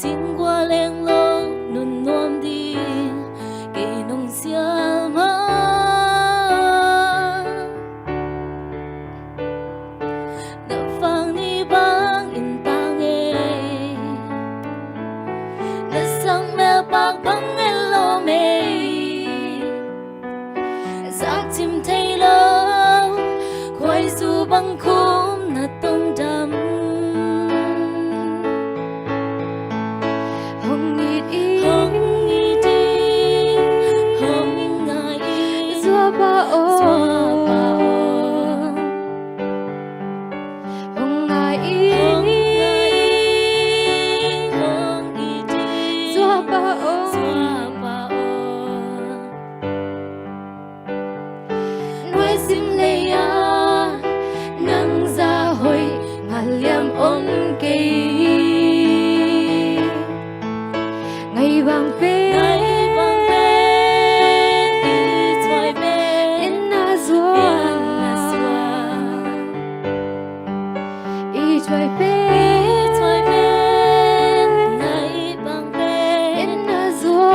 xin qua leng lâu nun nuông đi kể nông xiao mà đã phang ni bang in tang e đã sang mẹ bạc băng en lo mê giác chim thấy lâu quay du băng khum na tông đầm hồng nghỉ đi hồng ngài xua ba ô hồng ngài xua ba ô nuôi sim lê ya nang ra hồi ngà liam ôn kê ngày vàng pe đi thoại pe in na zua i thoại pe ngày vàng pe in na zua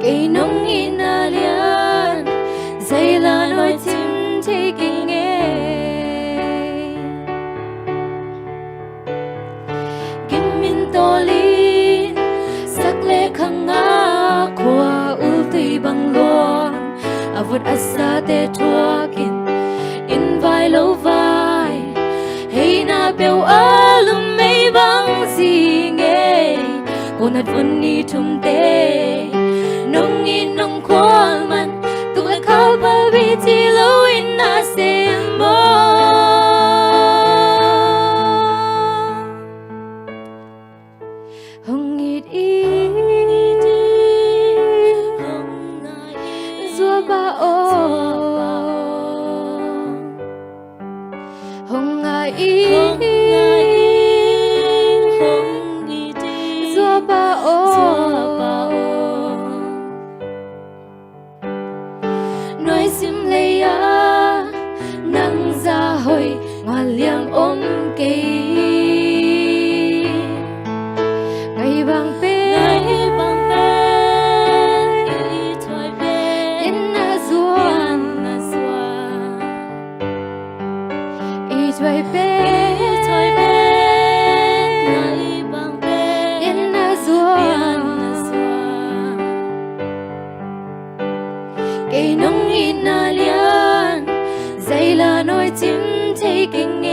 cây nông in na lian dây là nói chim thấy kinh nghe kim min to lin sắc lệ khăng ngã qua ul tùy bằng loan avut asa te thua kin in vai lâu vai hey na bèo alum mây băng gì nghe cô nát vun ni thum te nông in nông khoan man tụi khao ba bi chi lâu in na xem mơ hồng nghịt ý dua ba ô hồng ngài ý dua ba ô nói sim lê ya nang ra hồi ngà liang ôm kê ngày vàng pe đi thoại pe in na zua i thoại pe ngày vàng pe in na zua cây nông in na lian dây là nói chim thấy kinh nghe